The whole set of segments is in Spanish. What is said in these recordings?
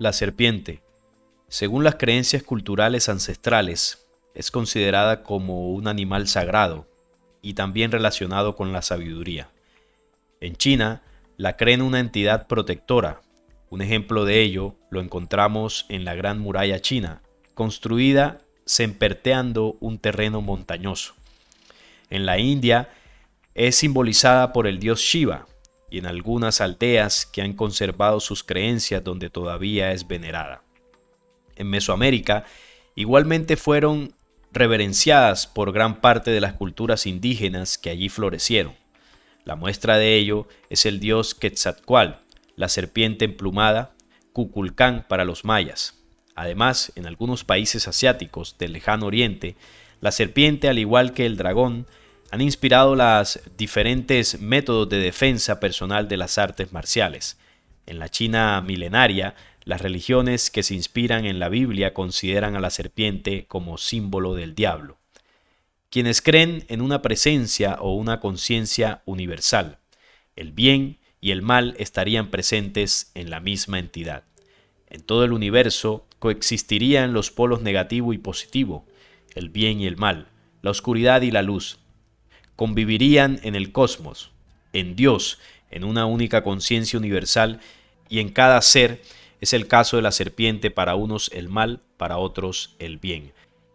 La serpiente, según las creencias culturales ancestrales, es considerada como un animal sagrado y también relacionado con la sabiduría. En China, la creen una entidad protectora. Un ejemplo de ello lo encontramos en la Gran Muralla China, construida semperteando un terreno montañoso. En la India es simbolizada por el dios Shiva y en algunas aldeas que han conservado sus creencias donde todavía es venerada. En Mesoamérica igualmente fueron reverenciadas por gran parte de las culturas indígenas que allí florecieron. La muestra de ello es el dios Quetzalcóatl, la serpiente emplumada, Kukulcán para los mayas. Además, en algunos países asiáticos del lejano oriente, la serpiente, al igual que el dragón, han inspirado los diferentes métodos de defensa personal de las artes marciales. En la China milenaria, las religiones que se inspiran en la Biblia consideran a la serpiente como símbolo del diablo. Quienes creen en una presencia o una conciencia universal, el bien y el mal estarían presentes en la misma entidad. En todo el universo coexistirían los polos negativo y positivo, el bien y el mal, la oscuridad y la luz. Convivirían en el cosmos, en Dios, en una única conciencia universal, y en cada ser es el caso de la serpiente, para unos el mal, para otros el bien.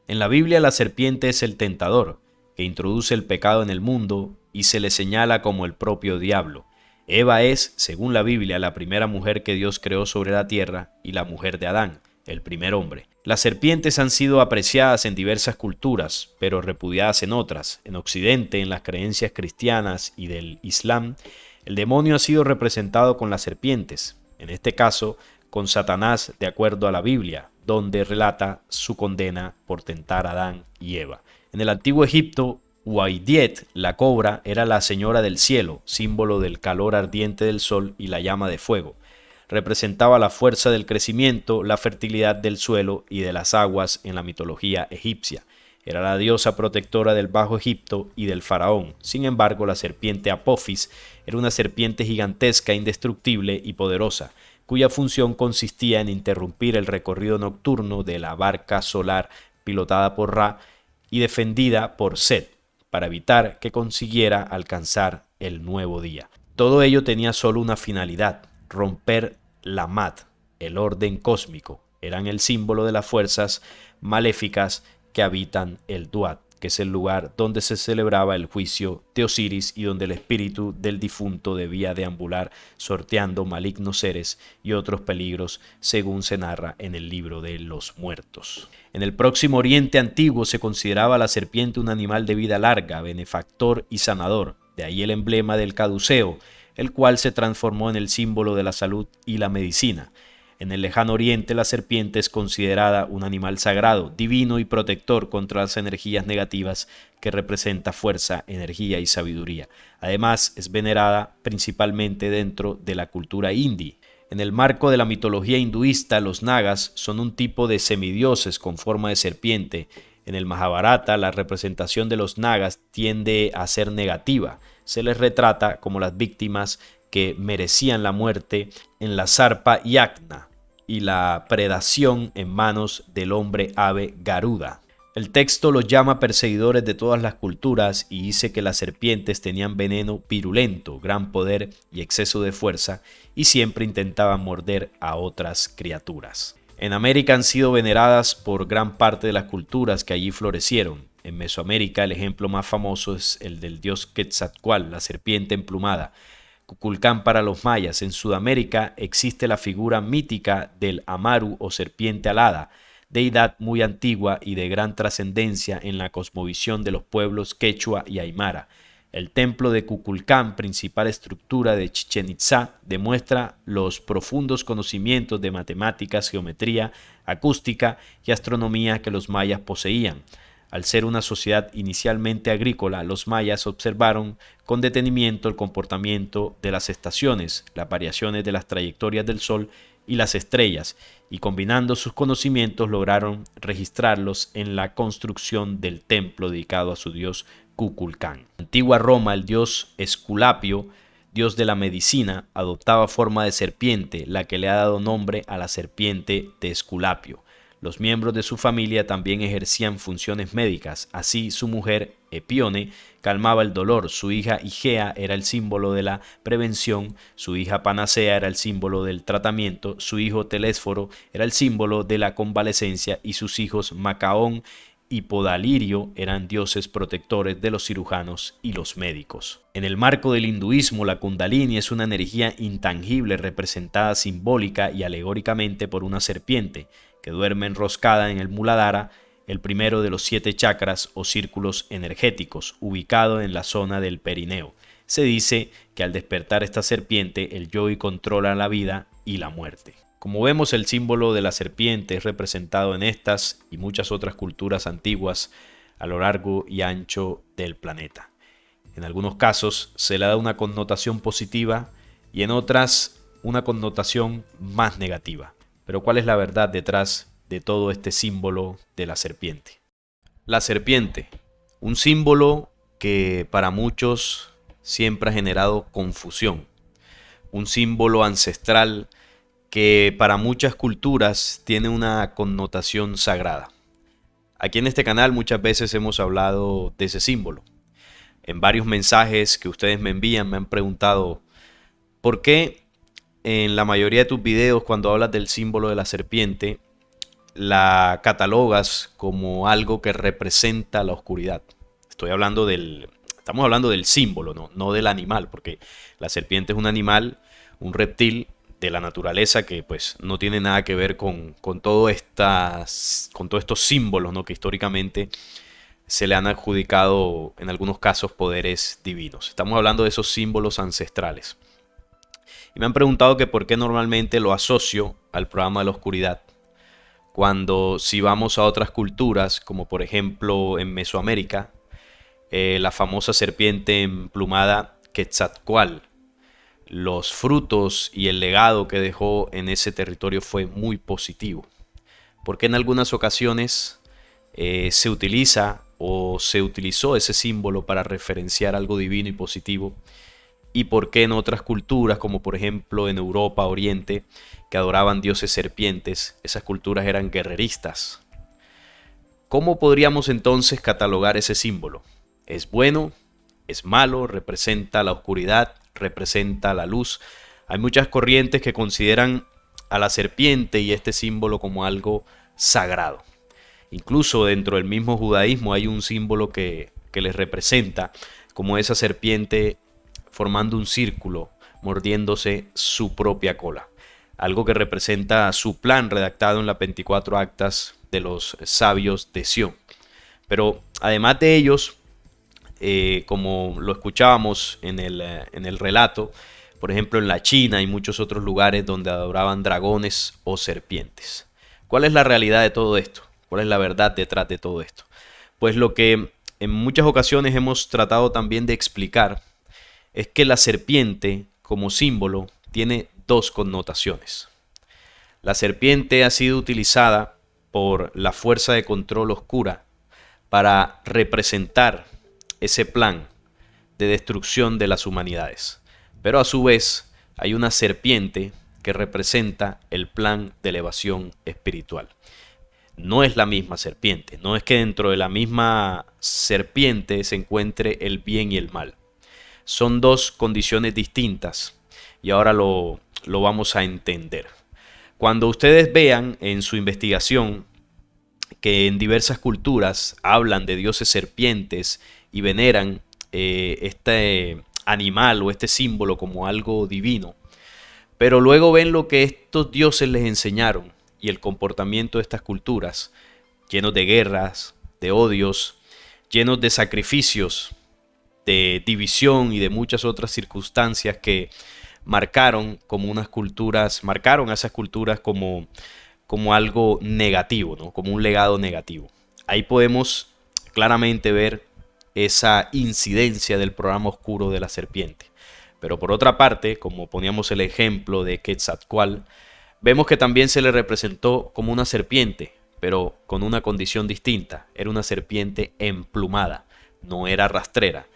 En la Biblia la serpiente es el tentador, que introduce el pecado en el mundo y se le señala como el propio diablo. Eva es, según la Biblia, la primera mujer que Dios creó sobre la tierra y la mujer de Adán, el primer hombre. Las serpientes han sido apreciadas en diversas culturas, pero repudiadas en otras. En Occidente, en las creencias cristianas y del Islam, el demonio ha sido representado con las serpientes, en este caso con Satanás de acuerdo a la Biblia, donde relata su condena por tentar a Adán y Eva. En el antiguo Egipto, Uaydiet, la cobra, era la señora del cielo, símbolo del calor ardiente del sol y la llama de fuego. Representaba la fuerza del crecimiento, la fertilidad del suelo y de las aguas en la mitología egipcia. Era la diosa protectora del Bajo Egipto y del faraón. Sin embargo, la serpiente Apophis era una serpiente gigantesca, indestructible y poderosa, cuya función consistía en interrumpir el recorrido nocturno de la barca solar pilotada por Ra y defendida por Set, para evitar que consiguiera alcanzar el nuevo día. Todo ello tenía solo una finalidad: romper la Mat, el orden cósmico. Eran el símbolo de las fuerzas maléficas que habitan el Duat, que es el lugar donde se celebraba el juicio de Osiris y donde el espíritu del difunto debía deambular sorteando malignos seres y otros peligros, según se narra en el libro de los muertos. En el Próximo Oriente antiguo se consideraba a la serpiente un animal de vida larga, benefactor y sanador, de ahí el emblema del caduceo, el cual se transformó en el símbolo de la salud y la medicina. En el lejano oriente la serpiente es considerada un animal sagrado, divino y protector contra las energías negativas, que representa fuerza, energía y sabiduría. Además, es venerada principalmente dentro de la cultura hindi. En el marco de la mitología hinduista, los nagas son un tipo de semidioses con forma de serpiente. En el Mahabharata, la representación de los nagas tiende a ser negativa. Se les retrata como las víctimas que merecían la muerte en la zarpa Yagna y la predación en manos del hombre ave Garuda. El texto los llama perseguidores de todas las culturas y dice que las serpientes tenían veneno virulento, gran poder y exceso de fuerza, y siempre intentaban morder a otras criaturas. En América han sido veneradas por gran parte de las culturas que allí florecieron. En Mesoamérica el ejemplo más famoso es el del dios Quetzalcóatl, la serpiente emplumada. Kukulcán para los mayas. En Sudamérica existe la figura mítica del Amaru o serpiente alada, deidad muy antigua y de gran trascendencia en la cosmovisión de los pueblos quechua y aymara. El templo de Kukulcán, principal estructura de Chichén Itzá, demuestra los profundos conocimientos de matemáticas, geometría, acústica y astronomía que los mayas poseían. Al ser una sociedad inicialmente agrícola, los mayas observaron con detenimiento el comportamiento de las estaciones, las variaciones de las trayectorias del sol y las estrellas, y combinando sus conocimientos lograron registrarlos en la construcción del templo dedicado a su dios Kukulcán. En antigua Roma, el dios Esculapio dios de la medicina, adoptaba forma de serpiente, la que le ha dado nombre a la serpiente de Esculapio. Los miembros de su familia también ejercían funciones médicas. Así, su mujer, Epione, calmaba el dolor. Su hija Igea era el símbolo de la prevención. Su hija Panacea era el símbolo del tratamiento. Su hijo Telésforo era el símbolo de la convalecencia. Y sus hijos Macaón y Podalirio eran dioses protectores de los cirujanos y los médicos. En el marco del hinduismo, la Kundalini es una energía intangible representada simbólica y alegóricamente por una serpiente que duerme enroscada en el Muladhara, el primero de los 7 chakras o círculos energéticos, ubicado en la zona del perineo. Se dice que al despertar esta serpiente, el yogi controla la vida y la muerte. Como vemos, el símbolo de la serpiente es representado en estas y muchas otras culturas antiguas a lo largo y ancho del planeta. En algunos casos se le da una connotación positiva y en otras una connotación más negativa. Pero ¿cuál es la verdad detrás de todo este símbolo de la serpiente? La serpiente, un símbolo que para muchos siempre ha generado confusión. Un símbolo ancestral que para muchas culturas tiene una connotación sagrada. Aquí en este canal muchas veces hemos hablado de ese símbolo. En varios mensajes que ustedes me envían me han preguntado ¿por qué en la mayoría de tus videos cuando hablas del símbolo de la serpiente la catalogas como algo que representa la oscuridad? Estamos hablando del símbolo, no del animal, porque la serpiente es un animal, un reptil de la naturaleza que pues no tiene nada que ver con todos estos símbolos, ¿no?, que históricamente se le han adjudicado en algunos casos poderes divinos. Estamos hablando de esos símbolos ancestrales. Y me han preguntado que por qué normalmente lo asocio al programa de la oscuridad, cuando si vamos a otras culturas, como por ejemplo en Mesoamérica, la famosa serpiente emplumada Quetzalcóatl, los frutos y el legado que dejó en ese territorio fue muy positivo. Porque en algunas ocasiones se utiliza o se utilizó ese símbolo para referenciar algo divino y positivo, y por qué en otras culturas, como por ejemplo en Europa, Oriente, que adoraban dioses serpientes, esas culturas eran guerreristas. ¿Cómo podríamos entonces catalogar ese símbolo? ¿Es bueno? ¿Es malo? ¿Representa la oscuridad? ¿Representa la luz? Hay muchas corrientes que consideran a la serpiente y este símbolo como algo sagrado. Incluso dentro del mismo judaísmo hay un símbolo que les representa como esa serpiente formando un círculo, mordiéndose su propia cola. Algo que representa su plan redactado en las 24 actas de los sabios de Sión. Pero además de ellos, como lo escuchábamos en el relato, por ejemplo en la China y muchos otros lugares donde adoraban dragones o serpientes. ¿Cuál es la realidad de todo esto? ¿Cuál es la verdad detrás de todo esto? Pues lo que en muchas ocasiones hemos tratado también de explicar es que la serpiente como símbolo tiene 2 connotaciones. La serpiente ha sido utilizada por la fuerza de control oscura para representar ese plan de destrucción de las humanidades. Pero a su vez hay una serpiente que representa el plan de elevación espiritual. No es la misma serpiente, no es que dentro de la misma serpiente se encuentre el bien y el mal. Son 2 condiciones distintas y ahora lo vamos a entender. Cuando ustedes vean en su investigación que en diversas culturas hablan de dioses serpientes y veneran este animal o este símbolo como algo divino, pero luego ven lo que estos dioses les enseñaron y el comportamiento de estas culturas, llenos de guerras, de odios, llenos de sacrificios, de división y de muchas otras circunstancias que marcaron a esas culturas como algo negativo, ¿no?, como un legado negativo. Ahí podemos claramente ver esa incidencia del programa oscuro de la serpiente. Pero por otra parte, como poníamos el ejemplo de Quetzalcóatl, vemos que también se le representó como una serpiente, pero con una condición distinta. Era una serpiente emplumada, no era rastrera.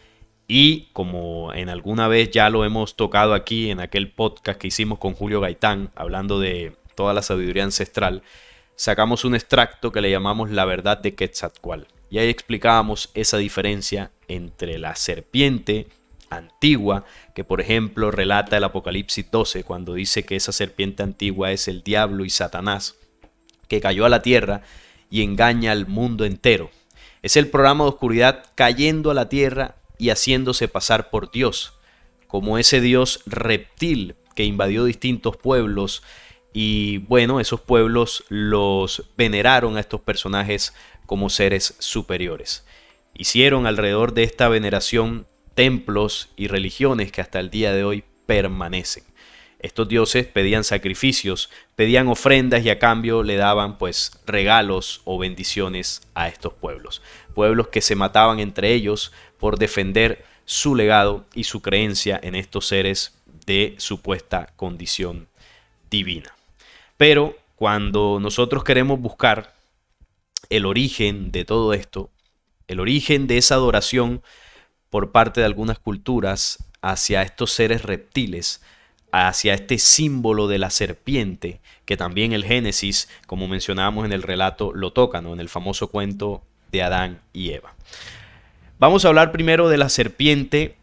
Y como en alguna vez ya lo hemos tocado aquí en aquel podcast que hicimos con Julio Gaitán, hablando de toda la sabiduría ancestral, sacamos un extracto que le llamamos La verdad de Quetzalcóatl. Y ahí explicábamos esa diferencia entre la serpiente antigua, que por ejemplo relata el Apocalipsis 12, cuando dice que esa serpiente antigua es el diablo y Satanás, que cayó a la tierra y engaña al mundo entero. Es el programa de oscuridad cayendo a la tierra y haciéndose pasar por Dios, como ese Dios reptil que invadió distintos pueblos y bueno, esos pueblos los veneraron a estos personajes como seres superiores. Hicieron alrededor de esta veneración templos y religiones que hasta el día de hoy permanecen. Estos dioses pedían sacrificios, pedían ofrendas y a cambio le daban pues regalos o bendiciones a estos pueblos. Pueblos que se mataban entre ellos por defender su legado y su creencia en estos seres de supuesta condición divina. Pero cuando nosotros queremos buscar el origen de todo esto, el origen de esa adoración por parte de algunas culturas hacia estos seres reptiles, hacia este símbolo de la serpiente, que también el Génesis, como mencionábamos en el relato, lo toca, ¿no? En el famoso cuento de Adán y Eva. Vamos a hablar primero de la serpiente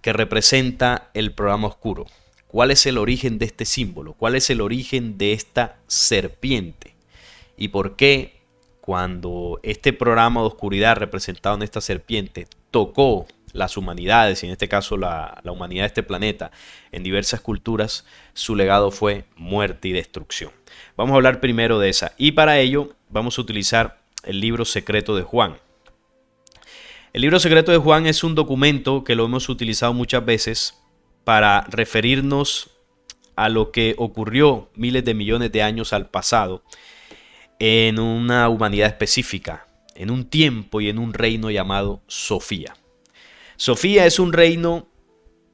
que representa el programa oscuro. ¿Cuál es el origen de este símbolo? ¿Cuál es el origen de esta serpiente? ¿Y por qué cuando este programa de oscuridad representado en esta serpiente tocó las humanidades, y en este caso la humanidad de este planeta, en diversas culturas, su legado fue muerte y destrucción? Vamos a hablar primero de esa, y para ello vamos a utilizar el libro secreto de Juan. El libro secreto de Juan es un documento que lo hemos utilizado muchas veces para referirnos a lo que ocurrió miles de millones de años al pasado en una humanidad específica, en un tiempo y en un reino llamado Sofía. Sofía es un reino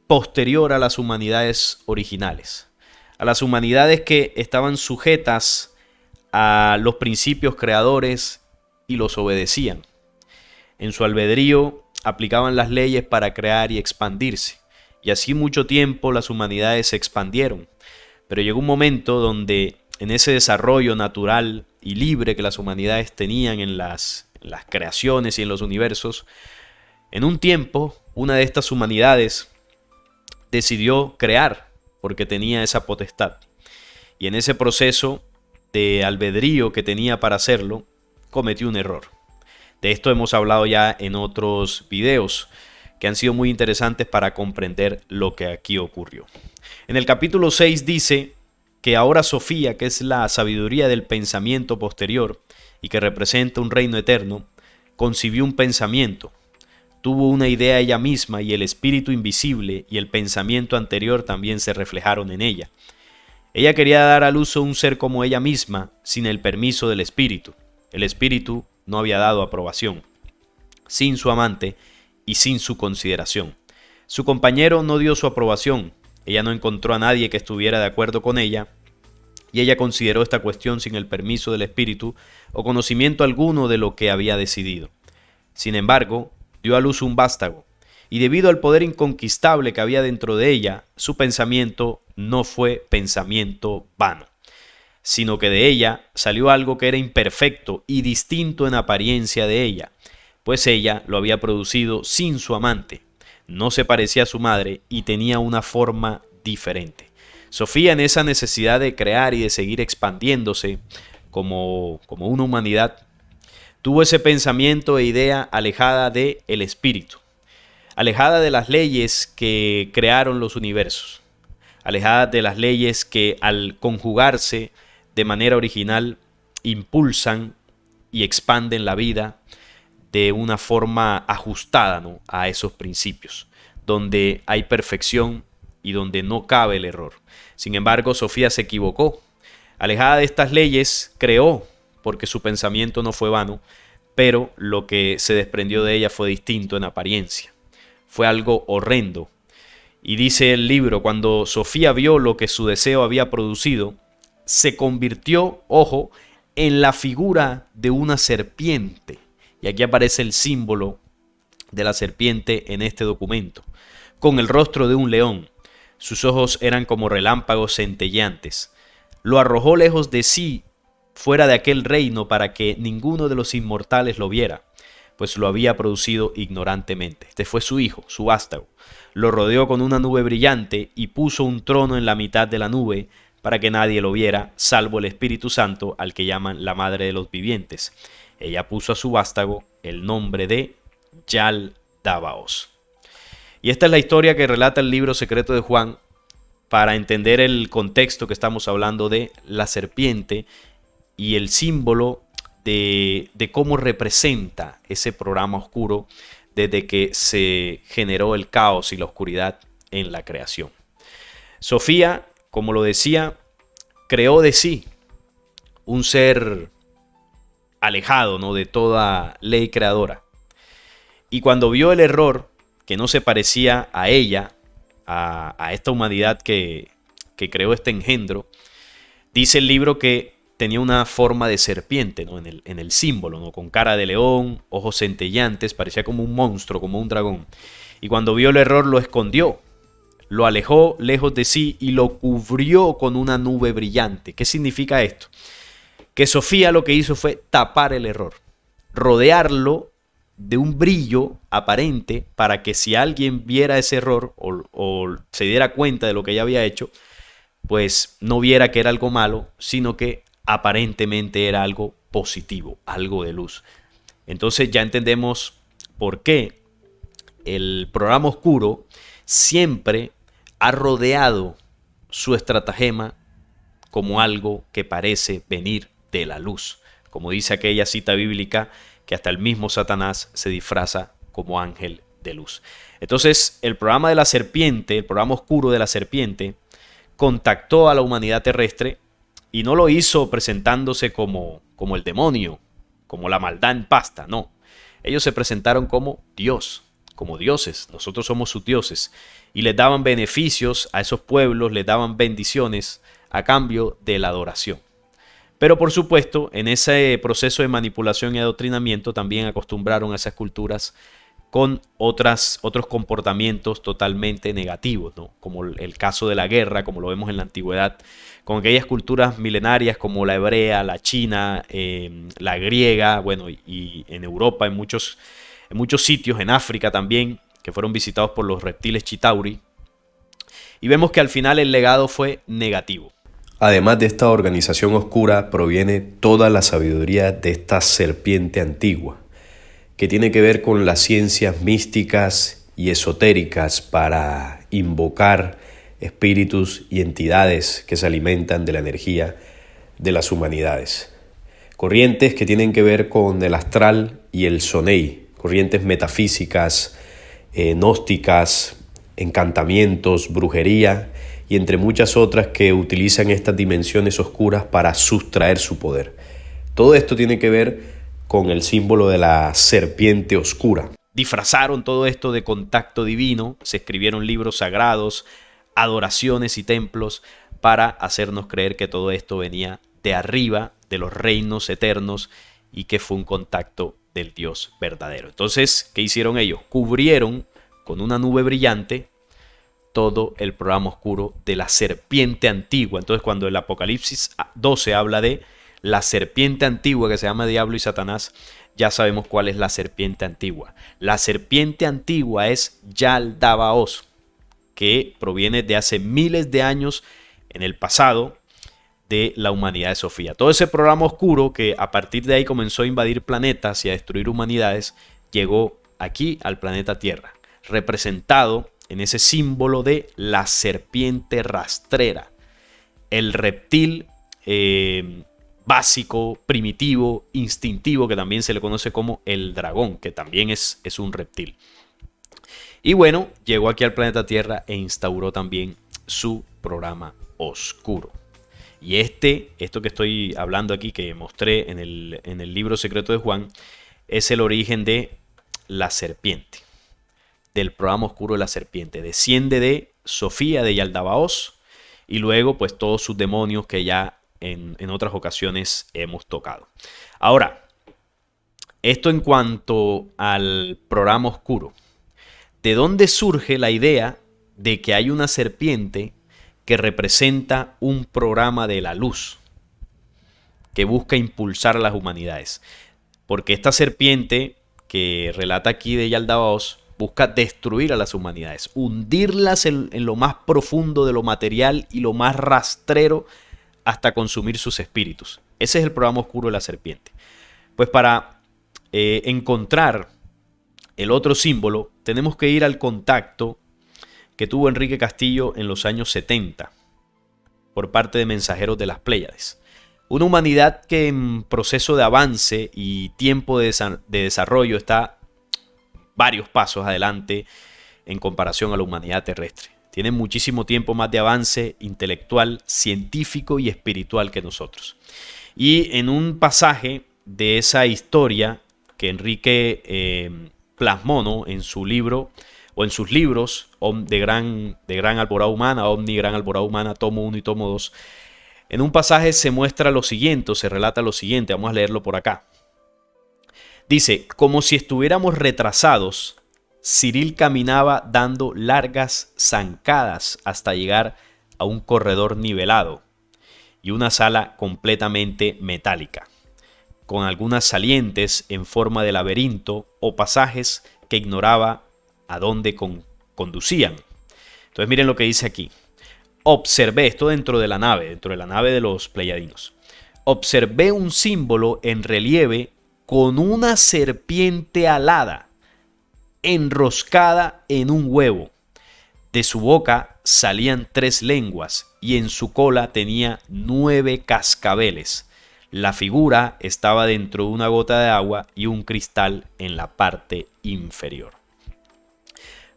posterior a las humanidades originales, a las humanidades que estaban sujetas a los principios creadores y los obedecían. En su albedrío aplicaban las leyes para crear y expandirse, y así mucho tiempo las humanidades se expandieron. Pero llegó un momento donde en ese desarrollo natural y libre que las humanidades tenían en las creaciones y en los universos, en un tiempo una de estas humanidades decidió crear porque tenía esa potestad. Y en ese proceso de albedrío que tenía para hacerlo, cometió un error. De esto hemos hablado ya en otros videos que han sido muy interesantes para comprender lo que aquí ocurrió. En el capítulo 6 dice que ahora Sofía, que es la sabiduría del pensamiento posterior y que representa un reino eterno, concibió un pensamiento, tuvo una idea ella misma y el espíritu invisible y el pensamiento anterior también se reflejaron en ella. Ella quería dar a luz a un ser como ella misma sin el permiso del espíritu. El espíritu no había dado aprobación, sin su amante y sin su consideración. Su compañero no dio su aprobación, ella no encontró a nadie que estuviera de acuerdo con ella, y ella consideró esta cuestión sin el permiso del espíritu o conocimiento alguno de lo que había decidido. Sin embargo, dio a luz un vástago, y debido al poder inconquistable que había dentro de ella, su pensamiento no fue pensamiento vano, sino que de ella salió algo que era imperfecto y distinto en apariencia de ella, pues ella lo había producido sin su amante, no se parecía a su madre y tenía una forma diferente. Sofía, en esa necesidad de crear y de seguir expandiéndose como una humanidad, tuvo ese pensamiento e idea alejada del espíritu, alejada de las leyes que crearon los universos, alejada de las leyes que al conjugarse de manera original impulsan y expanden la vida de una forma ajustada, ¿no?, a esos principios, donde hay perfección y donde no cabe el error. Sin embargo, Sofía se equivocó. Alejada de estas leyes, creó, porque su pensamiento no fue vano, pero lo que se desprendió de ella fue distinto en apariencia. Fue algo horrendo. Y dice el libro, cuando Sofía vio lo que su deseo había producido, se convirtió, ojo, en la figura de una serpiente. Y aquí aparece el símbolo de la serpiente en este documento, con el rostro de un león. Sus ojos eran como relámpagos centelleantes. Lo arrojó lejos de sí, fuera de aquel reino, para que ninguno de los inmortales lo viera, pues lo había producido ignorantemente. Este fue su hijo, su vástago. Lo rodeó con una nube brillante y puso un trono en la mitad de la nube, para que nadie lo viera, salvo el Espíritu Santo, al que llaman la Madre de los Vivientes. Ella puso a su vástago el nombre de Yaldabaoth. Y esta es la historia que relata el libro secreto de Juan, para entender el contexto que estamos hablando de la serpiente y el símbolo de cómo representa ese programa oscuro desde que se generó el caos y la oscuridad en la creación. Sofía, como lo decía, creó de sí un ser alejado, ¿no?, de toda ley creadora. Y cuando vio el error, que no se parecía a ella, a esta humanidad que creó este engendro, dice el libro que tenía una forma de serpiente, ¿no?, en el símbolo, ¿no?, con cara de león, ojos centelleantes, parecía como un monstruo, como un dragón. Y cuando vio el error lo escondió, lo alejó lejos de sí y lo cubrió con una nube brillante. ¿Qué significa esto? Que Sofía lo que hizo fue tapar el error, rodearlo de un brillo aparente, para que si alguien viera ese error o se diera cuenta de lo que ella había hecho, pues no viera que era algo malo, sino que aparentemente era algo positivo, algo de luz. Entonces ya entendemos por qué el programa oscuro siempre ha rodeado su estratagema como algo que parece venir de la luz. Como dice aquella cita bíblica, que hasta el mismo Satanás se disfraza como ángel de luz. Entonces, el programa de la serpiente, el programa oscuro de la serpiente, contactó a la humanidad terrestre y no lo hizo presentándose como el demonio, como la maldad en pasta, no. Ellos se presentaron como Dios, como dioses. Nosotros somos sus dioses. Y les daban beneficios a esos pueblos, les daban bendiciones a cambio de la adoración. Pero por supuesto, en ese proceso de manipulación y adoctrinamiento también acostumbraron a esas culturas con otros comportamientos totalmente negativos, ¿no?, como el caso de la guerra, como lo vemos en la antigüedad, con aquellas culturas milenarias como la hebrea, la china, la griega, bueno, y en Europa, en muchos sitios, en África también, que fueron visitados por los reptiles Chitauri. Y vemos que al final el legado fue negativo. Además de esta organización oscura, proviene toda la sabiduría de esta serpiente antigua, que tiene que ver con las ciencias místicas y esotéricas para invocar espíritus y entidades que se alimentan de la energía de las humanidades. Corrientes que tienen que ver con el astral y el sonei, corrientes metafísicas, gnósticas, encantamientos, brujería y entre muchas otras que utilizan estas dimensiones oscuras para sustraer su poder. Todo esto tiene que ver con el símbolo de la serpiente oscura. Disfrazaron todo esto de contacto divino, se escribieron libros sagrados, adoraciones y templos para hacernos creer que todo esto venía de arriba, de los reinos eternos, y que fue un contacto del Dios verdadero. Entonces, ¿qué hicieron ellos? Cubrieron con una nube brillante todo el programa oscuro de la serpiente antigua. Entonces, cuando el Apocalipsis 12 habla de la serpiente antigua que se llama Diablo y Satanás, ya sabemos cuál es la serpiente antigua. La serpiente antigua es Yaldabaoth, que proviene de hace miles de años en el pasado de la humanidad de Sofía. Todo ese programa oscuro que a partir de ahí comenzó a invadir planetas y a destruir humanidades, llegó aquí al planeta Tierra, representado en ese símbolo de la serpiente rastrera, el reptil básico, primitivo, instintivo, que también se le conoce como el dragón, que también es un reptil. Y bueno, llegó aquí al planeta Tierra e instauró también su programa oscuro. Y esto que estoy hablando aquí, que mostré en el libro secreto de Juan, es el origen de la serpiente, del programa oscuro de la serpiente. Desciende de Sofía de Yaldabaoth y luego pues todos sus demonios que ya en otras ocasiones hemos tocado. Ahora, Esto en cuanto al programa oscuro. ¿De dónde surge la idea de que hay una serpiente que representa un programa de la luz que busca impulsar a las humanidades? Porque esta serpiente que relata aquí de Yaldabaoth busca destruir a las humanidades, hundirlas en lo más profundo de lo material y lo más rastrero hasta consumir sus espíritus. Ese es el programa oscuro de la serpiente. Pues para encontrar el otro símbolo, tenemos que ir al contacto que tuvo Enrique Castillo en los años 70 por parte de mensajeros de las Pléyades. Una humanidad que en proceso de avance y tiempo de desarrollo está varios pasos adelante en comparación a la humanidad terrestre. Tienen muchísimo tiempo más de avance intelectual, científico y espiritual que nosotros. Y en un pasaje de esa historia que Enrique plasmó, ¿no?, en su libro o en sus libros de Gran Alborada Humana, Omni Gran Alborada Humana, tomo 1 y tomo 2, en un pasaje se muestra lo siguiente, se relata lo siguiente, vamos a leerlo por acá. Dice, como si estuviéramos retrasados, Cyril caminaba dando largas zancadas hasta llegar a un corredor nivelado y una sala completamente metálica, con algunas salientes en forma de laberinto o pasajes que ignoraba a dónde conducían. Entonces miren lo que dice aquí. Observé, esto dentro de la nave de los Pleiadinos. Observé un símbolo en relieve con una serpiente alada, enroscada en un huevo. De su boca salían 3 lenguas y en su cola tenía 9 cascabeles. La figura estaba dentro de una gota de agua y un cristal en la parte inferior.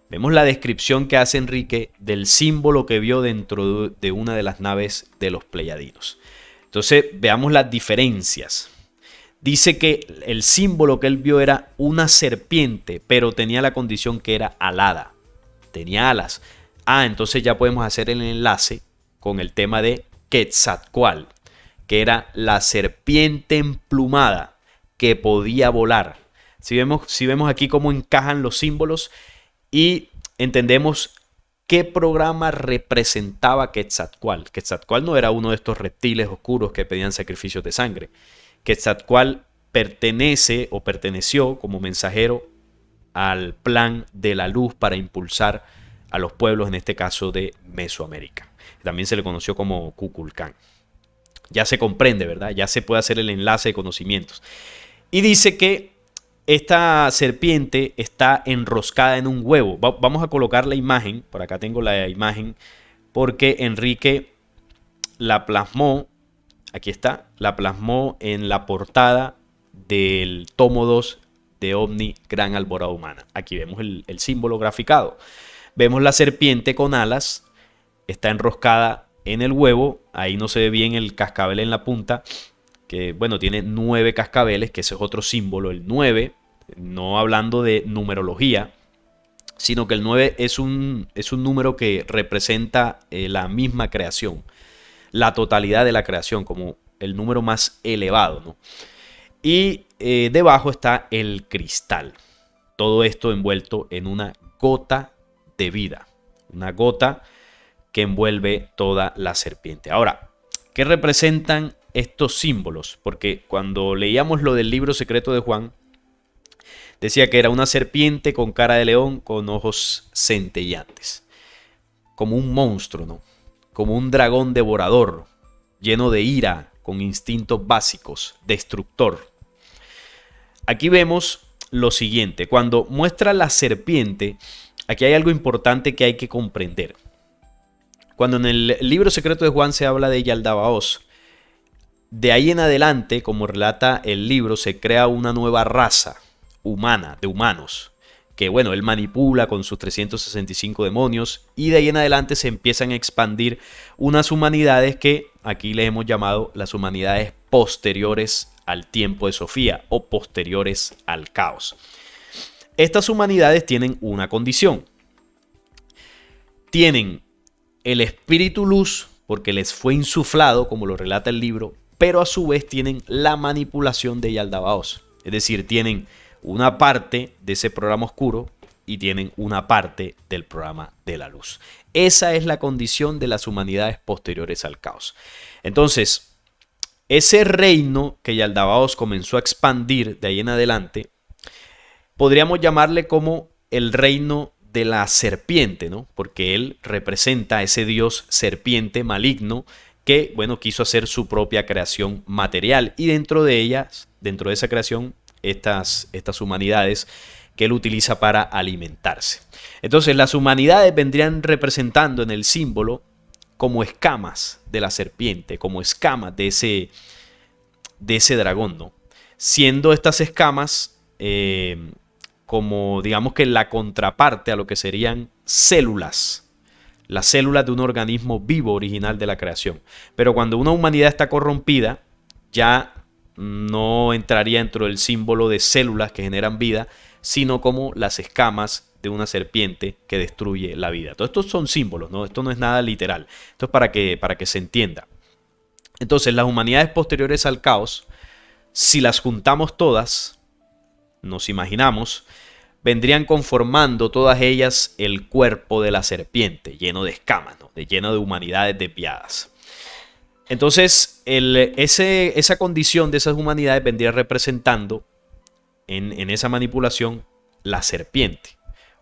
Vemos la descripción que hace Enrique del símbolo que vio dentro de una de las naves de los Pleiadinos. Entonces veamos las diferencias. Dice que el símbolo que él vio era una serpiente, pero tenía la condición que era alada. Tenía alas. Entonces ya podemos hacer el enlace con el tema de Quetzalcóatl, que era la serpiente emplumada que podía volar. Si vemos aquí cómo encajan los símbolos y entendemos qué programa representaba Quetzalcóatl. Quetzalcóatl no era uno de estos reptiles oscuros que pedían sacrificios de sangre. Quetzalcóatl perteneció como mensajero al plan de la luz para impulsar a los pueblos, en este caso de Mesoamérica. También se le conoció como Kukulcán. Ya se comprende, ¿verdad? Ya se puede hacer el enlace de conocimientos. Y dice que esta serpiente está enroscada en un huevo. Vamos a colocar la imagen, por acá tengo la imagen, porque Enrique la plasmó, aquí está, la plasmó en la portada del tomo 2 de Omni Gran Alborada Humana. Aquí vemos el símbolo graficado. Vemos la serpiente con alas, está enroscada en el huevo, ahí no se ve bien el cascabel en la punta, que bueno, tiene 9 cascabeles, que ese es otro símbolo, el 9, no hablando de numerología, sino que el 9 es un número que representa la misma creación, la totalidad de la creación, como el número más elevado, ¿no? Y debajo está el cristal, todo esto envuelto en una gota de vida, una gota que envuelve toda la serpiente. Ahora, ¿qué representan estos símbolos? Porque cuando leíamos lo del libro secreto de Juan, decía que era una serpiente con cara de león, con ojos centelleantes, como un monstruo, ¿no? Como un dragón devorador, lleno de ira, con instintos básicos, destructor. Aquí vemos lo siguiente, cuando muestra la serpiente, aquí hay algo importante que hay que comprender. Cuando en el libro secreto de Juan se habla de Yaldabaoth, de ahí en adelante, como relata el libro, se crea una nueva raza humana, de humanos, que bueno, él manipula con sus 365 demonios, y de ahí en adelante se empiezan a expandir unas humanidades que aquí les hemos llamado las humanidades posteriores al tiempo de Sofía o posteriores al caos. Estas humanidades tienen una condición. Tienen el espíritu luz, porque les fue insuflado, como lo relata el libro, pero a su vez tienen la manipulación de Yaldabaoth. Es decir, tienen una parte de ese programa oscuro y tienen una parte del programa de la luz. Esa es la condición de las humanidades posteriores al caos. Entonces, ese reino que Yaldabaoth comenzó a expandir de ahí en adelante, podríamos llamarle como el reino de la serpiente, ¿no? Porque él representa a ese dios serpiente maligno que, bueno, quiso hacer su propia creación material, y dentro de ellas, dentro de esa creación, estas humanidades que él utiliza para alimentarse. Entonces, las humanidades vendrían representando en el símbolo como escamas de la serpiente, como escamas de ese dragón, ¿no? Siendo estas escamas como, digamos que la contraparte a lo que serían células, las células de un organismo vivo original de la creación. Pero cuando una humanidad está corrompida, ya no entraría dentro del símbolo de células que generan vida, sino como las escamas de una serpiente que destruye la vida. Todos estos son símbolos, ¿no? Esto no es nada literal. Esto es para que se entienda. Entonces, las humanidades posteriores al caos, si las juntamos todas, nos imaginamos, vendrían conformando todas ellas el cuerpo de la serpiente, lleno de escamas, ¿no? Lleno de humanidades desviadas. Entonces, esa condición de esas humanidades vendría representando en esa manipulación la serpiente.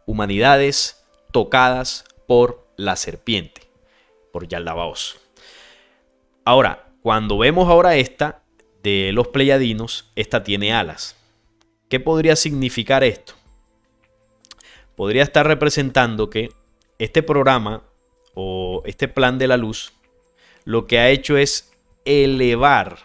Humanidades tocadas por la serpiente, por Yaldabaoth. Ahora, cuando vemos ahora esta de los Pleiadinos, esta tiene alas. ¿Qué podría significar esto? Podría estar representando que este programa o este plan de la luz lo que ha hecho es elevar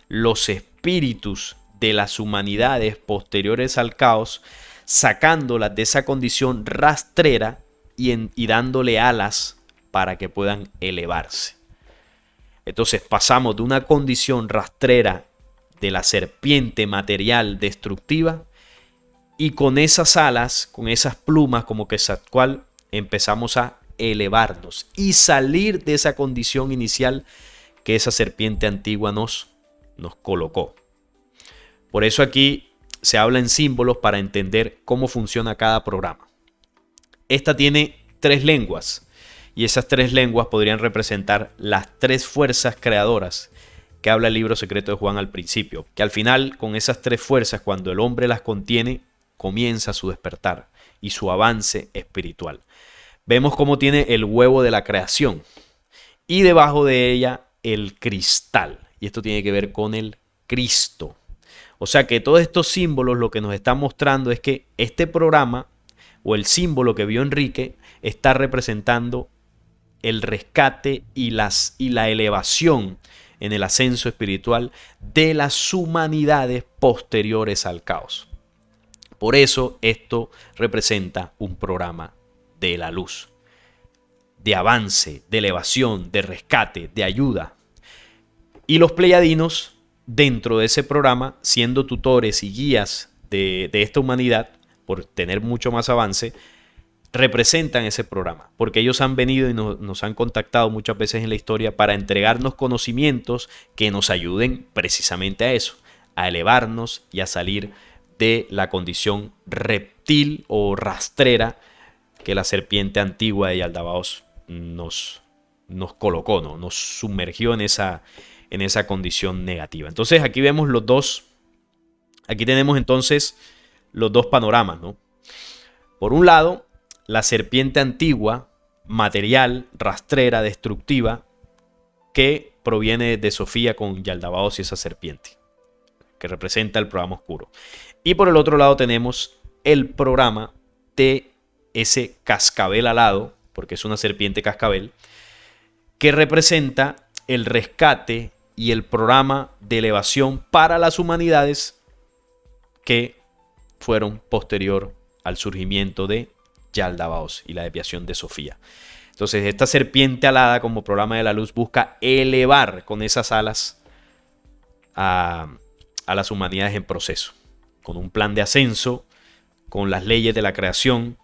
los espíritus de las humanidades posteriores al caos, sacándolas de esa condición rastrera y dándole alas para que puedan elevarse. Entonces pasamos de una condición rastrera de la serpiente material destructiva, y con esas alas, con esas plumas como Quetzalcóatl, empezamos a elevarnos y salir de esa condición inicial que esa serpiente antigua nos colocó. Por eso aquí se habla en símbolos para entender cómo funciona cada programa. Esta tiene 3 lenguas, y esas 3 lenguas podrían representar las 3 fuerzas creadoras que habla el libro secreto de Juan al principio, que al final, con esas 3 fuerzas, cuando el hombre las contiene, comienza su despertar y su avance espiritual. Vemos cómo tiene el huevo de la creación y debajo de ella el cristal, y esto tiene que ver con el Cristo. O sea que todos estos símbolos lo que nos están mostrando es que este programa o el símbolo que vio Enrique está representando el rescate y la elevación en el ascenso espiritual de las humanidades posteriores al caos. Por eso esto representa un programa de la luz, de avance, de elevación, de rescate, de ayuda. Y los pleiadinos, dentro de ese programa, siendo tutores y guías de esta humanidad, por tener mucho más avance, representan ese programa, porque ellos han venido y nos han contactado muchas veces en la historia para entregarnos conocimientos que nos ayuden precisamente a eso, a elevarnos y a salir de la condición reptil o rastrera que la serpiente antigua de Yaldabaoth nos colocó, ¿no? Nos sumergió en esa condición negativa. Entonces aquí vemos aquí tenemos entonces los 2 panoramas, ¿no? Por un lado, la serpiente antigua, material, rastrera, destructiva, que proviene de Sofía con Yaldabaoth y esa serpiente, que representa el programa oscuro. Y por el otro lado tenemos el programa de ese cascabel alado, porque es una serpiente cascabel, que representa el rescate y el programa de elevación para las humanidades que fueron posterior al surgimiento de Yaldabaoth y la desviación de Sofía. Entonces esta serpiente alada como programa de la luz busca elevar con esas alas a las humanidades en proceso, con un plan de ascenso, con las leyes de la creación,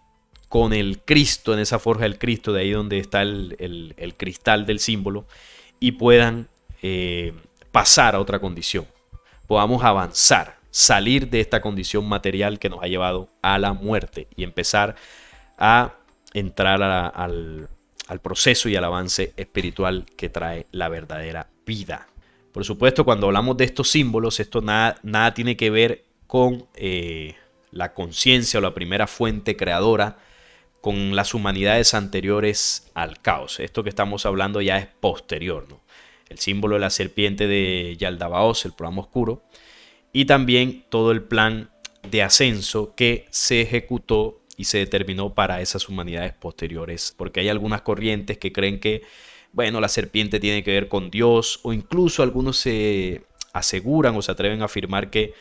con el Cristo, en esa forja del Cristo, de ahí donde está el cristal del símbolo, y puedan pasar a otra condición, podamos avanzar, salir de esta condición material que nos ha llevado a la muerte y empezar a entrar al proceso y al avance espiritual que trae la verdadera vida. Por supuesto, cuando hablamos de estos símbolos, esto nada tiene que ver con la conciencia o la primera fuente creadora, con las humanidades anteriores al caos. Esto que estamos hablando ya es posterior, ¿no? El símbolo de la serpiente de Yaldabaoth, el programa oscuro, y también todo el plan de ascenso que se ejecutó y se determinó para esas humanidades posteriores, porque hay algunas corrientes que creen que, bueno, la serpiente tiene que ver con Dios, o incluso algunos se aseguran o se atreven a afirmar que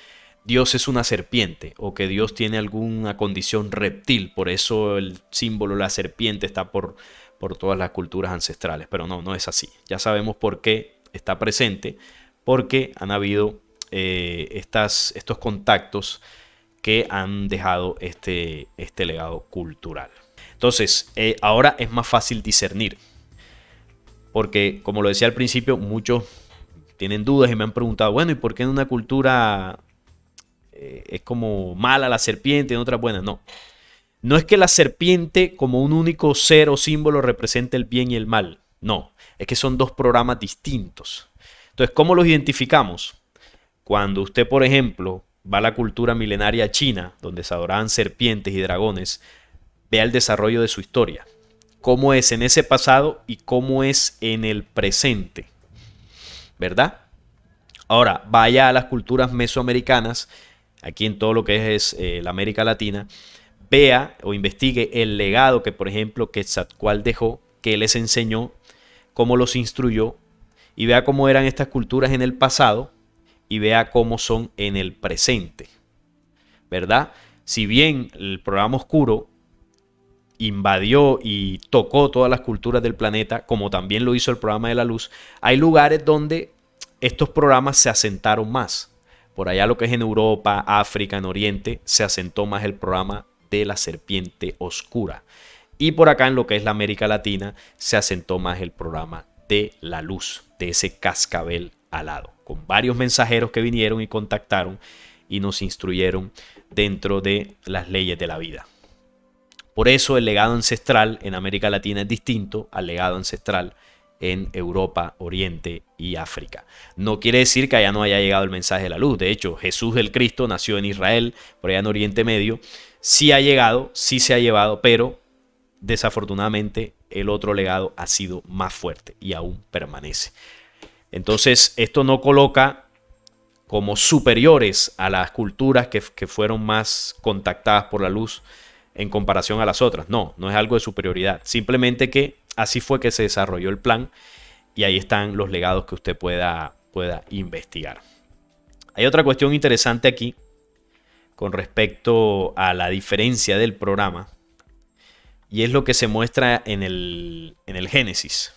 Dios es una serpiente o que Dios tiene alguna condición reptil, por eso el símbolo de la serpiente está por todas las culturas ancestrales, pero no es así. Ya sabemos por qué está presente, porque han habido estos contactos que han dejado este legado cultural. Entonces, ahora es más fácil discernir, porque como lo decía al principio, muchos tienen dudas y me han preguntado, bueno, ¿y por qué en una cultura es como mala la serpiente y en otras buenas? No es que la serpiente como un único ser o símbolo represente el bien y el mal. No, es que son dos programas distintos. Entonces, ¿cómo los identificamos? Cuando usted, por ejemplo, va a la cultura milenaria china, donde se adoraban serpientes y dragones, vea el desarrollo de su historia. Cómo es en ese pasado y cómo es en el presente. ¿Verdad? Ahora, vaya a las culturas mesoamericanas, aquí en todo lo que es la América Latina, vea o investigue el legado que, por ejemplo, Quetzalcóatl dejó, que les enseñó, cómo los instruyó, y vea cómo eran estas culturas en el pasado y vea cómo son en el presente. ¿Verdad? Si bien el programa oscuro invadió y tocó todas las culturas del planeta, como también lo hizo el programa de la luz, hay lugares donde estos programas se asentaron más. Por allá lo que es en Europa, África, en Oriente, se asentó más el programa de la serpiente oscura. Y por acá en lo que es la América Latina se asentó más el programa de la luz, de ese cascabel alado, con varios mensajeros que vinieron y contactaron y nos instruyeron dentro de las leyes de la vida. Por eso el legado ancestral en América Latina es distinto al legado ancestral en Europa, Oriente y África. No quiere decir que allá no haya llegado el mensaje de la luz. De hecho, Jesús el Cristo nació en Israel, por allá en Oriente Medio. Sí ha llegado, sí se ha llevado, pero desafortunadamente el otro legado ha sido más fuerte y aún permanece. Entonces, esto no coloca como superiores a las culturas que fueron más contactadas por la luz en comparación a las otras. No es algo de superioridad. Simplemente que así fue que se desarrolló el plan y ahí están los legados que usted pueda investigar. Hay otra cuestión interesante aquí con respecto a la diferencia del programa y es lo que se muestra en el Génesis.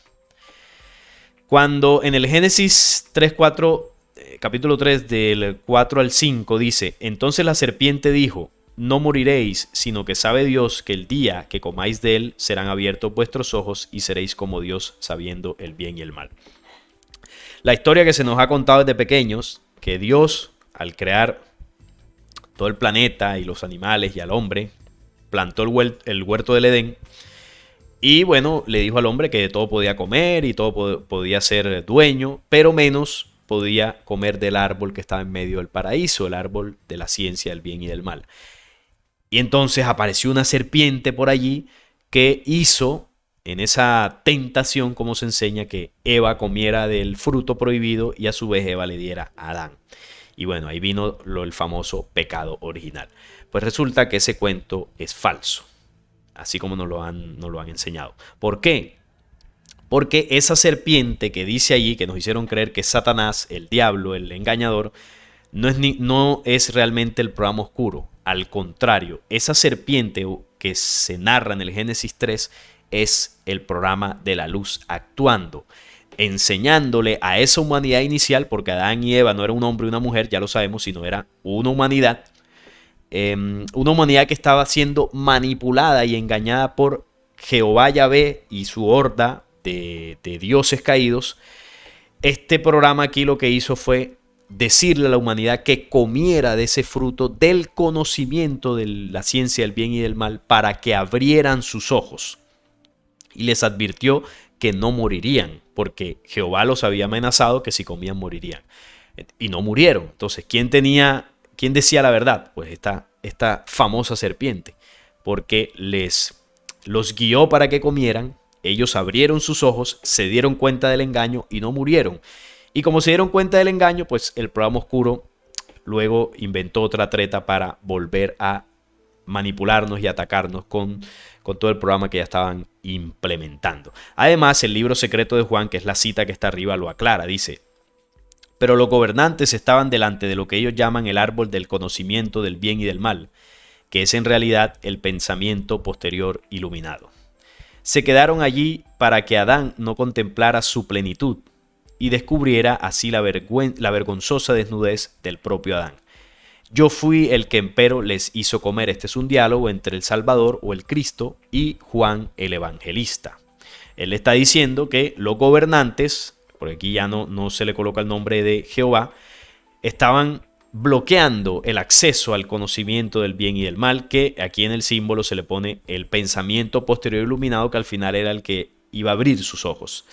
Cuando en el Génesis 3:4, capítulo 3 del 4 al 5 dice: entonces la serpiente dijo: no moriréis, sino que sabe Dios que el día que comáis de él serán abiertos vuestros ojos y seréis como Dios, sabiendo el bien y el mal. La historia que se nos ha contado desde pequeños, que Dios, al crear todo el planeta y los animales y al hombre, plantó el huerto del Edén y bueno, le dijo al hombre que de todo podía comer y todo podía ser dueño, pero menos podía comer del árbol que estaba en medio del paraíso, el árbol de la ciencia del bien y del mal. Y entonces apareció una serpiente por allí que hizo en esa tentación, como se enseña, que Eva comiera del fruto prohibido y a su vez Eva le diera a Adán. Y bueno, ahí vino el famoso pecado original. Pues resulta que ese cuento es falso, así como nos lo han enseñado. ¿Por qué? Porque esa serpiente que dice allí, que nos hicieron creer que es Satanás, el diablo, el engañador, no es realmente el programa oscuro. Al contrario, esa serpiente que se narra en el Génesis 3 es el programa de la luz actuando, enseñándole a esa humanidad inicial, porque Adán y Eva no era un hombre y una mujer, ya lo sabemos, sino era una humanidad que estaba siendo manipulada y engañada por Jehová Yahvé y su horda de dioses caídos. Este programa aquí lo que hizo fue decirle a la humanidad que comiera de ese fruto del conocimiento de la ciencia del bien y del mal para que abrieran sus ojos. Y les advirtió que no morirían, porque Jehová los había amenazado que si comían morirían. Y no murieron. Entonces, ¿quién decía la verdad? Pues esta famosa serpiente, porque los guió para que comieran, ellos abrieron sus ojos, se dieron cuenta del engaño y no murieron. Y como se dieron cuenta del engaño, pues el programa oscuro luego inventó otra treta para volver a manipularnos y atacarnos con todo el programa que ya estaban implementando. Además, el libro secreto de Juan, que es la cita que está arriba, lo aclara. Dice: pero los gobernantes estaban delante de lo que ellos llaman el árbol del conocimiento del bien y del mal, que es en realidad el pensamiento posterior iluminado. Se quedaron allí para que Adán no contemplara su plenitud y descubriera así la vergonzosa desnudez del propio Adán. Yo fui el que empero les hizo comer. Este es un diálogo entre el Salvador o el Cristo y Juan el Evangelista. Él está diciendo que los gobernantes, por aquí ya no se le coloca el nombre de Jehová, estaban bloqueando el acceso al conocimiento del bien y del mal, que aquí en el símbolo se le pone el pensamiento posterior iluminado, que al final era el que iba a abrir sus ojos.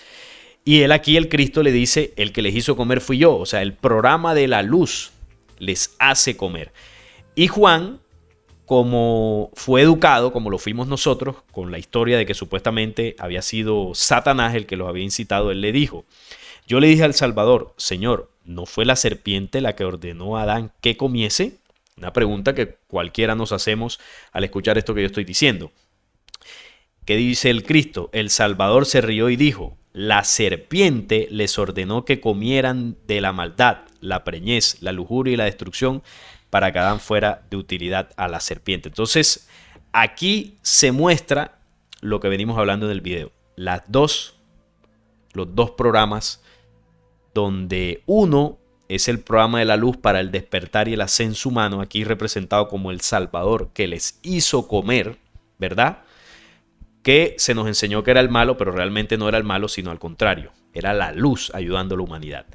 Y él aquí, el Cristo, le dice: el que les hizo comer fui yo. O sea, el programa de la luz les hace comer. Y Juan, como fue educado, como lo fuimos nosotros, con la historia de que supuestamente había sido Satanás el que los había incitado, él le dijo: yo le dije al Salvador, Señor, ¿no fue la serpiente la que ordenó a Adán que comiese? Una pregunta que cualquiera nos hacemos al escuchar esto que yo estoy diciendo. ¿Qué dice el Cristo? El Salvador se rió y dijo: la serpiente les ordenó que comieran de la maldad, la preñez, la lujuria y la destrucción, para que Adán fuera de utilidad a la serpiente. Entonces, aquí se muestra lo que venimos hablando en el video. Los dos programas, donde uno es el programa de la luz para el despertar y el ascenso humano, aquí representado como el Salvador que les hizo comer, ¿verdad? Que se nos enseñó que era el malo, pero realmente no era el malo, sino al contrario, era la luz ayudando a la humanidad.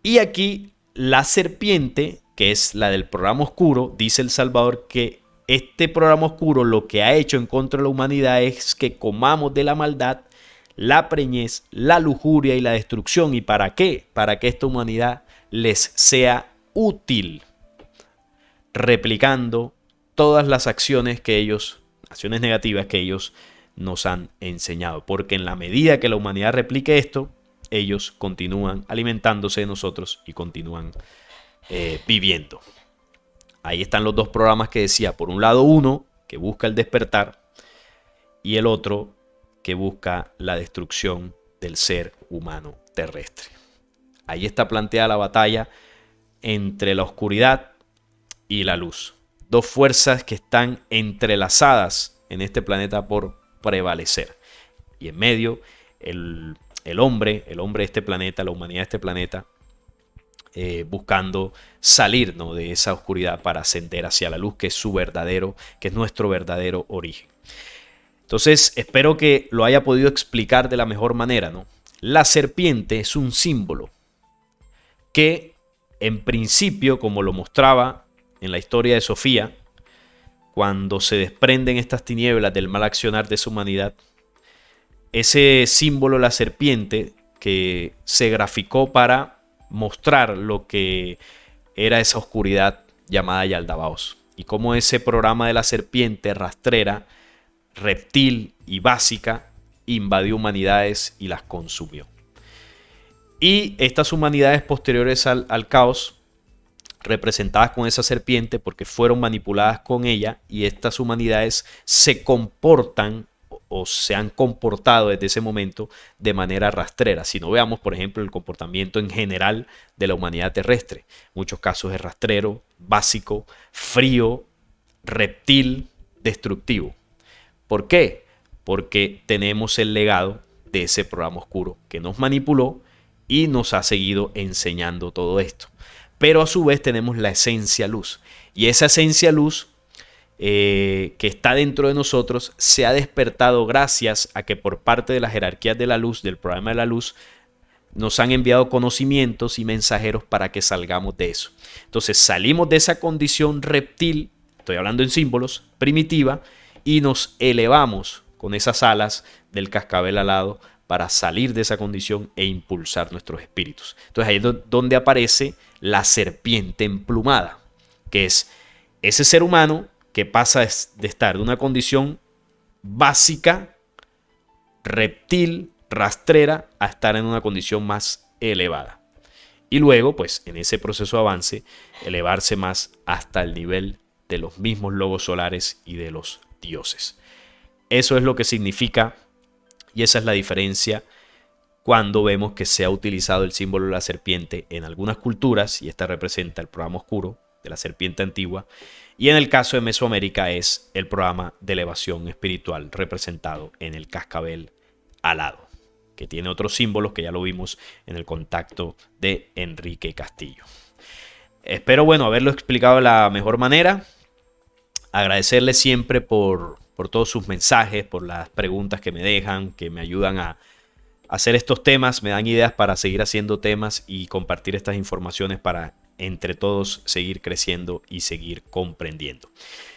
Y aquí la serpiente, que es la del programa oscuro, dice el Salvador que este programa oscuro lo que ha hecho en contra de la humanidad es que comamos de la maldad, la preñez, la lujuria y la destrucción. ¿Y para qué? Para que esta humanidad les sea útil, replicando todas las acciones negativas que ellos nos han enseñado, porque en la medida que la humanidad replique esto, ellos continúan alimentándose de nosotros y continúan viviendo. Ahí están los dos programas que decía: por un lado uno que busca el despertar y el otro que busca la destrucción del ser humano terrestre. Ahí está planteada la batalla entre la oscuridad y la luz, dos fuerzas que están entrelazadas en este planeta por prevalecer, y en medio el hombre de este planeta, la humanidad de este planeta, buscando salir, ¿no?, de esa oscuridad para ascender hacia la luz, que es nuestro verdadero origen. Entonces, espero que lo haya podido explicar de la mejor manera, ¿no? La serpiente es un símbolo que, en principio, como lo mostraba en la historia de Sofía, cuando se desprenden estas tinieblas del mal accionar de su humanidad, ese símbolo, la serpiente, que se graficó para mostrar lo que era esa oscuridad llamada Yaldabaoth, y cómo ese programa de la serpiente rastrera, reptil y básica invadió humanidades y las consumió. Y estas humanidades posteriores al caos, representadas con esa serpiente porque fueron manipuladas con ella, y estas humanidades se comportan o se han comportado desde ese momento de manera rastrera. Si no, veamos por ejemplo el comportamiento en general de la humanidad terrestre, muchos casos es rastrero, básico, frío, reptil, destructivo. ¿Por qué? Porque tenemos el legado de ese programa oscuro que nos manipuló y nos ha seguido enseñando todo esto. Pero a su vez tenemos la esencia luz, y esa esencia luz que está dentro de nosotros se ha despertado gracias a que por parte de las jerarquías de la luz, del programa de la luz, nos han enviado conocimientos y mensajeros para que salgamos de eso. Entonces salimos de esa condición reptil, estoy hablando en símbolos, primitiva, y nos elevamos con esas alas del cascabel alado para salir de esa condición e impulsar nuestros espíritus. Entonces ahí es donde aparece la serpiente emplumada, que es ese ser humano que pasa de estar de una condición básica, reptil, rastrera, a estar en una condición más elevada. Y luego, pues, en ese proceso de avance, elevarse más hasta el nivel de los mismos lobos solares y de los dioses. Eso es lo que significa, y esa es la diferencia cuando vemos que se ha utilizado el símbolo de la serpiente en algunas culturas, y esta representa el programa oscuro de la serpiente antigua, y en el caso de Mesoamérica es el programa de elevación espiritual representado en el cascabel alado, que tiene otros símbolos que ya lo vimos en el contacto de Enrique Castillo. Espero, bueno, haberlo explicado de la mejor manera. Agradecerles siempre por todos sus mensajes, por las preguntas que me dejan, que me ayudan a hacer estos temas, me dan ideas para seguir haciendo temas y compartir estas informaciones para entre todos seguir creciendo y seguir comprendiendo.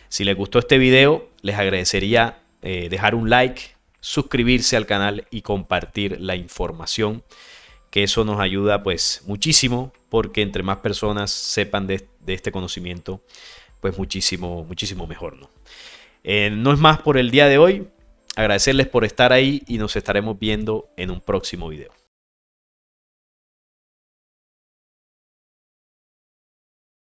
Si les gustó este video, les agradecería dejar un like, suscribirse al canal y compartir la información, que eso nos ayuda pues muchísimo, porque entre más personas sepan de este conocimiento, pues muchísimo mejor, ¿no? No es más por el día de hoy. Agradecerles por estar ahí y nos estaremos viendo en un próximo video.